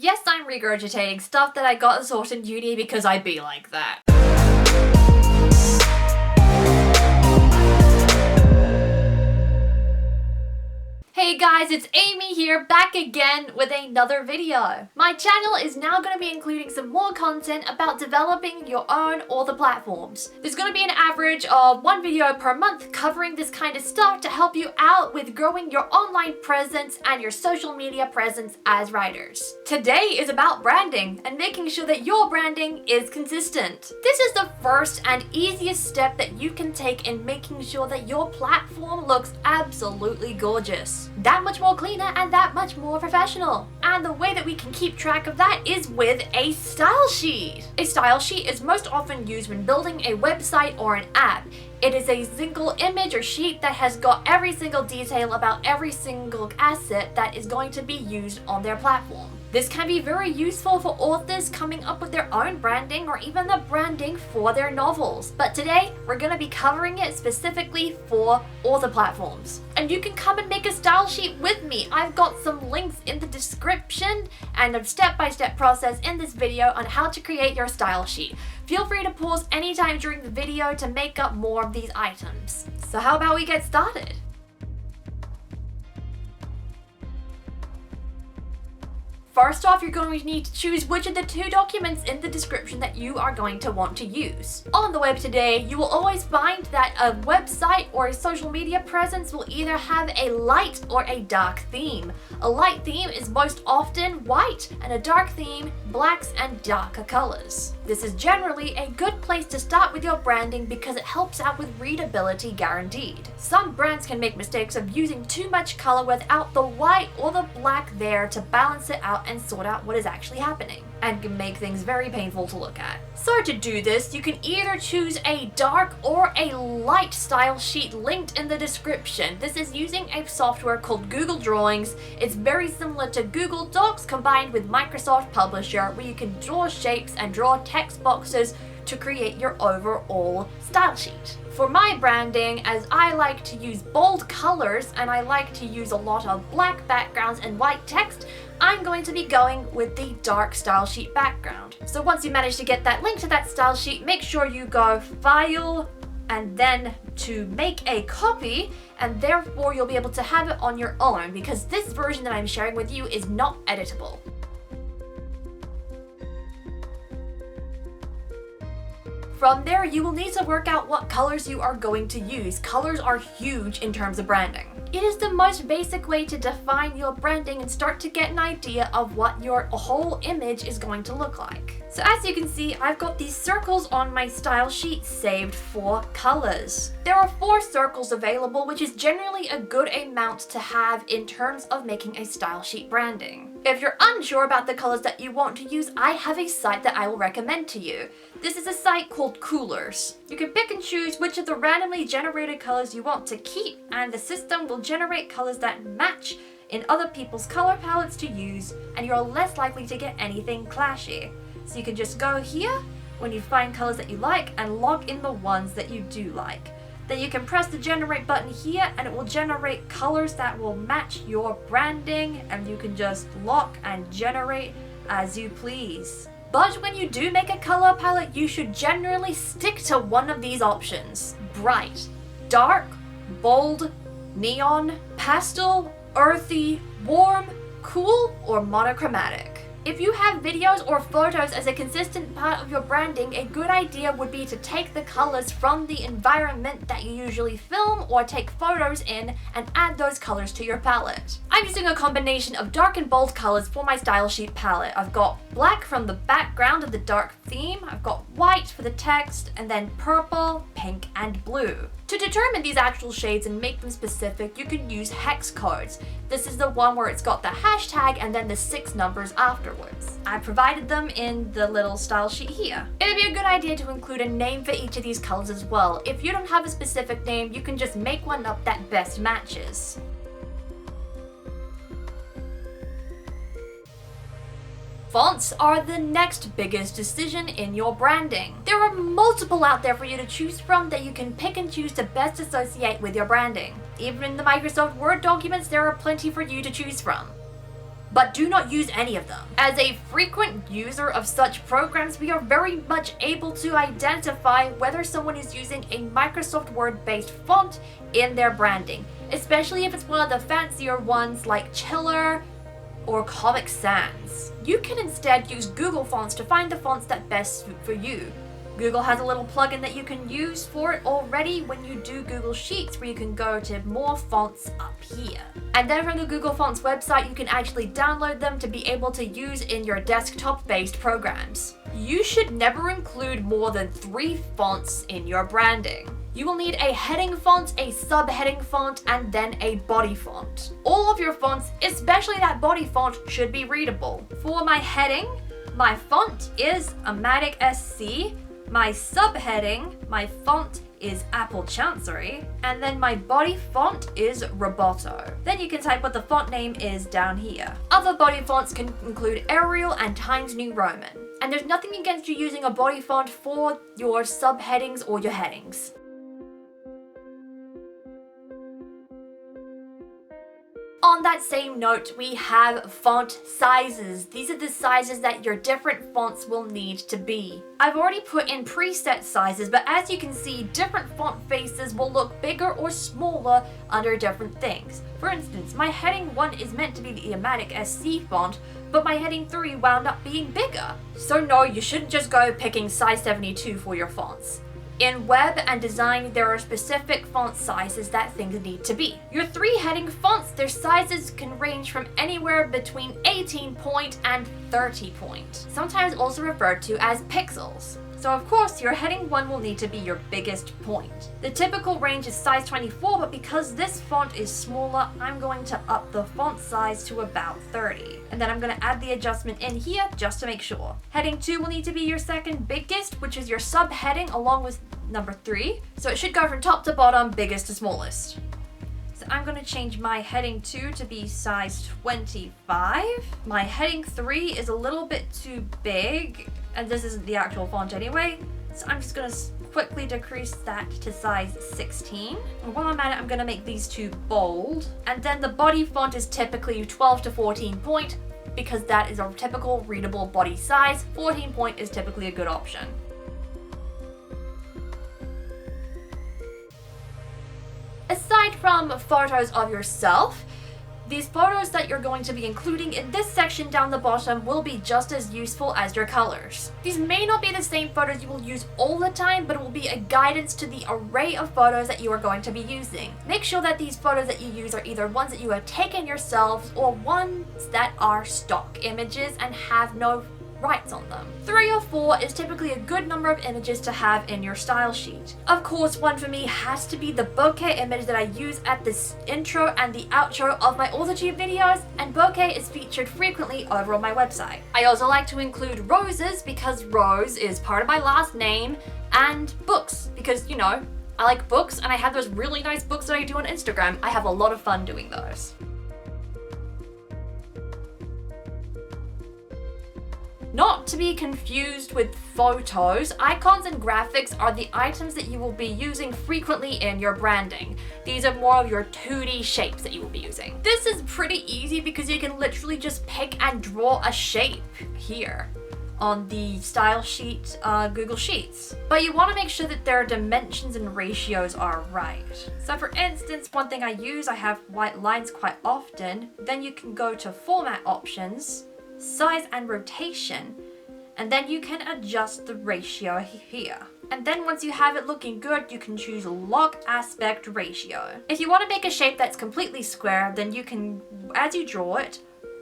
Yes, I'm regurgitating stuff that I got taught in uni because I be like that. Hey guys, it's Amy here, back again with another video. My channel is now going to be including some more content about developing your own author platforms. There's going to be an average of one video per month covering this kind of stuff to help you out with growing your online presence and your social media presence as writers. Today is about branding and making sure that your branding is consistent. This is the first and easiest step that you can take in making sure that your platform looks absolutely gorgeous. That much more cleaner and that much more professional. And the way that we can keep track of that is with a style sheet. A style sheet is most often used when building a website or an app. It is a single image or sheet that has got every single detail about every single asset that is going to be used on their platform. This can be very useful for authors coming up with their own branding or even the branding for their novels. But today, we're going to be covering it specifically for author platforms. And you can come and make a style sheet with me. I've got some links in the description and a step-by-step process in this video on how to create your style sheet. Feel free to pause anytime during the video to make up more of these items. So how about we get started? First off, you're going to need to choose which of the two documents in the description that you are going to want to use. On the web today, you will always find that a website or a social media presence will either have a light or a dark theme. A light theme is most often white, and a dark theme, blacks and darker colors. This is generally a good place to start with your branding because it helps out with readability guaranteed. Some brands can make mistakes of using too much color without the white or the black there to balance it out and sort out what is actually happening, and can make things very painful to look at. So to do this, you can either choose a dark or a light style sheet linked in the description. This is using a software called Google Drawings. It's very similar to Google Docs combined with Microsoft Publisher, where you can draw shapes and draw text boxes to create your overall style sheet. For my branding, as I like to use bold colors and I like to use a lot of black backgrounds and white text, I'm going to be going with the dark style sheet background. So once you manage to get that link to that style sheet, make sure you go File and then to make a copy, and therefore you'll be able to have it on your own because this version that I'm sharing with you is not editable. From there, you will need to work out what colors you are going to use. Colors are huge in terms of branding. It is the most basic way to define your branding and start to get an idea of what your whole image is going to look like. So as you can see, I've got these circles on my style sheet saved for colors. There are 4 circles available, which is generally a good amount to have in terms of making a style sheet branding. If you're unsure about the colors that you want to use, I have a site that I will recommend to you. This is a site called Coolers. You can pick and choose which of the randomly generated colors you want to keep, and the system will generate colors that match in other people's color palettes to use, and you're less likely to get anything clashy. So you can just go here when you find colors that you like and log in the ones that you do like. Then you can press the generate button here and it will generate colors that will match your branding, and you can just lock and generate as you please. But when you do make a color palette, you should generally stick to one of these options: bright, dark, bold, neon, pastel, earthy, warm, cool, or monochromatic. If you have videos or photos as a consistent part of your branding, a good idea would be to take the colors from the environment that you usually film or take photos in and add those colors to your palette. I'm using a combination of dark and bold colors for my style sheet palette. I've got black from the background of the dark theme, I've got white for the text, and then purple, pink, and blue. To determine these actual shades and make them specific, you can use hex codes. This is the one where it's got the hashtag and then the 6 numbers afterwards. I provided them in the little style sheet here. It'd be a good idea to include a name for each of these colors as well. If you don't have a specific name, you can just make one up that best matches. Fonts are the next biggest decision in your branding. There are multiple out there for you to choose from that you can pick and choose to best associate with your branding. Even in the Microsoft Word documents, there are plenty for you to choose from. but do not use any of them. As a frequent user of such programs, we are very much able to identify whether someone is using a Microsoft Word-based font in their branding, especially if it's one of the fancier ones like Chiller or Comic Sans. You can instead use Google Fonts to find the fonts that best suit for you. Google has a little plugin that you can use for it already when you do Google Sheets, where you can go to more fonts up here. And then from the Google Fonts website, you can actually download them to be able to use in your desktop-based programs. You should never include more than 3 fonts in your branding. You will need a heading font, a subheading font, and then a body font. All of your fonts, especially that body font, should be readable. For my heading, my font is Amatic SC. My subheading, my font is Apple Chancery, and then my body font is Roboto. Then you can type what the font name is down here. Other body fonts can include Arial and Times New Roman. And there's nothing against you using a body font for your subheadings or your headings. On that same note, we have font sizes. These are the sizes that your different fonts will need to be. I've already put in preset sizes, but as you can see, different font faces will look bigger or smaller under different things. For instance, my heading 1 is meant to be the Amatic SC font, but my heading 3 wound up being bigger. So no, you shouldn't just go picking size 72 for your fonts. In web and design, there are specific font sizes that things need to be. Your 3 heading fonts, their sizes can range from anywhere between 18 point and 30 point, sometimes also referred to as pixels. So of course, your heading 1 will need to be your biggest point. The typical range is size 24, but because this font is smaller, I'm going to up the font size to about 30. And then I'm going to add the adjustment in here just to make sure. Heading 2 will need to be your second biggest, which is your subheading along with number 3. So it should go from top to bottom, biggest to smallest. So I'm going to change my heading 2 to be size 25. My heading 3 is a little bit too big, and this isn't the actual font anyway. So I'm just going to quickly decrease that to size 16. And while I'm at it, I'm going to make these 2 bold. And then the body font is typically 12 to 14 point, because that is a typical readable body size. 14 point is typically a good option. Aside from photos of yourself, these photos that you're going to be including in this section down the bottom will be just as useful as your colors. These may not be the same photos you will use all the time, but it will be a guidance to the array of photos that you are going to be using. Make sure that these photos that you use are either ones that you have taken yourselves or ones that are stock images and have no rights on them. 3 or 4 is typically a good number of images to have in your style sheet. Of course, one for me has to be the bokeh image that I use at this intro and the outro of my AuthorTube videos, and bokeh is featured frequently over on my website. I also like to include roses because rose is part of my last name, and books because, you know, I like books and I have those really nice books that I do on Instagram. I have a lot of fun doing those. Not to be confused with photos, icons and graphics are the items that you will be using frequently in your branding. These are more of your 2D shapes that you will be using. This is pretty easy because you can literally just pick and draw a shape here on the style sheet Google Sheets. But you want to make sure that their dimensions and ratios are right. So for instance, one thing I use, I have white lines quite often. Then you can go to format options, size and rotation, and then you can adjust the ratio here. And then once you have it looking good, you can choose lock aspect ratio. If you want to make a shape that's completely square, then you can, as you draw it,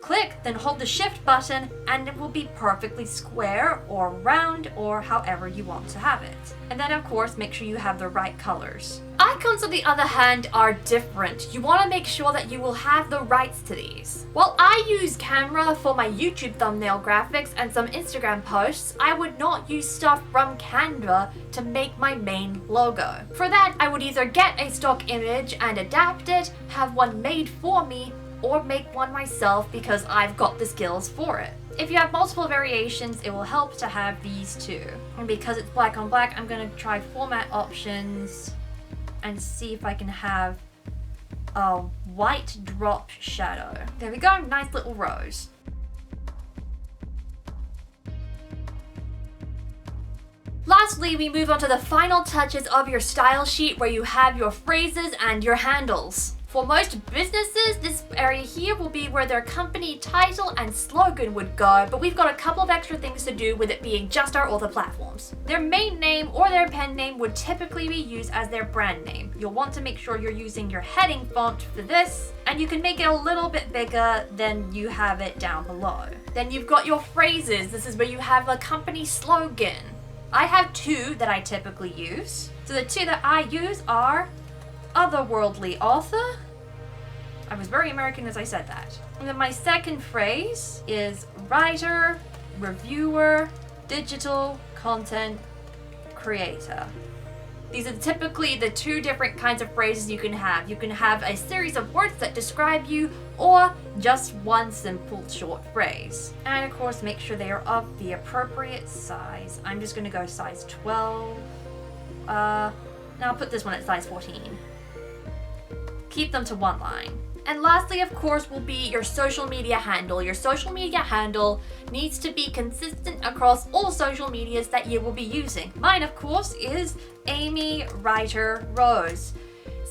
click, then hold the shift button, and it will be perfectly square or round or however you want to have it. And then of course, make sure you have the right colors. Icons, on the other hand, are different. You want to make sure that you will have the rights to these. While I use Canva for my YouTube thumbnail graphics and some Instagram posts, I would not use stuff from Canva to make my main logo. For that, I would either get a stock image and adapt it, have one made for me, or make one myself because I've got the skills for it. If you have multiple variations, it will help to have these two. And because it's black on black, I'm going to try format options and see if I can have a white drop shadow. There we go, nice little rose. Lastly, we move on to the final touches of your style sheet where you have your phrases and your handles. For most businesses, this area here will be where their company title and slogan would go, but we've got a couple of extra things to do with it being just our author platforms. Their main name or their pen name would typically be used as their brand name. You'll want to make sure you're using your heading font for this, and you can make it a little bit bigger than you have it down below. Then you've got your phrases. This is where you have a company slogan. I have two that I typically use. So the two that I use are otherworldly author. I was very American as I said that. And then my second phrase is writer, reviewer, digital content creator. These are typically the two different kinds of phrases you can have. You can have a series of words that describe you, or just one simple short phrase. And of course, make sure they are of the appropriate size. I'm just gonna go size 12. Now I'll put this one at size 14. Keep them to one line. And lastly, of course, will be your social media handle. Your social media handle needs to be consistent across all social medias that you will be using. Mine, of course, is Amy Writer Rose.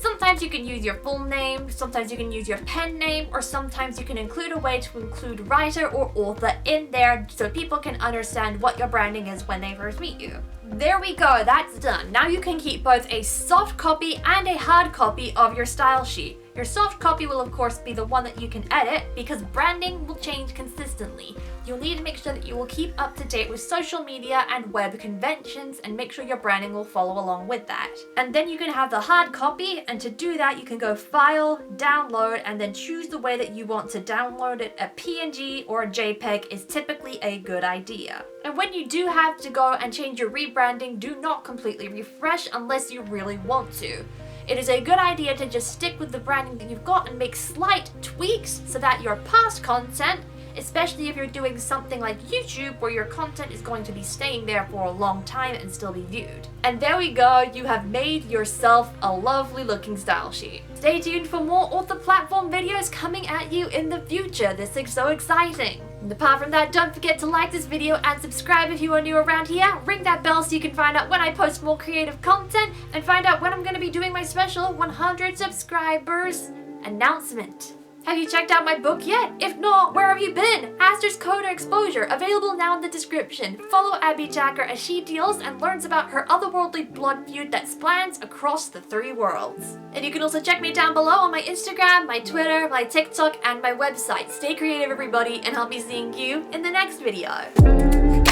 Sometimes you can use your full name, sometimes you can use your pen name, or sometimes you can include a way to include writer or author in there so people can understand what your branding is when they first meet you. There we go, that's done. Now you can keep both a soft copy and a hard copy of your style sheet. Your soft copy will of course be the one that you can edit because branding will change consistently. You'll need to make sure that you will keep up to date with social media and web conventions and make sure your branding will follow along with that. And then you can have the hard copy, and to do that you can go File, Download, and then choose the way that you want to download it. A PNG or a JPEG is typically a good idea. And when you do have to go and change your rebranding, do not completely refresh unless you really want to. It is a good idea to just stick with the branding that you've got and make slight tweaks so that your past content, especially if you're doing something like YouTube where your content is going to be staying there for a long time and still be viewed. And there we go, you have made yourself a lovely looking style sheet. Stay tuned for more author platform videos coming at you in the future. This is so exciting. And apart from that, don't forget to like this video and subscribe if you are new around here. Ring that bell so you can find out when I post more creative content and find out when I'm going to be doing my special 100 subscribers announcement. Have you checked out my book yet? If not, where have you been? ASTER'S CODA Exposure, available now in the description. Follow Abby Jacker as she deals and learns about her otherworldly blood feud that spans across the 3 worlds. And you can also check me down below on my Instagram, my Twitter, my TikTok, and my website. Stay creative, everybody, and I'll be seeing you in the next video.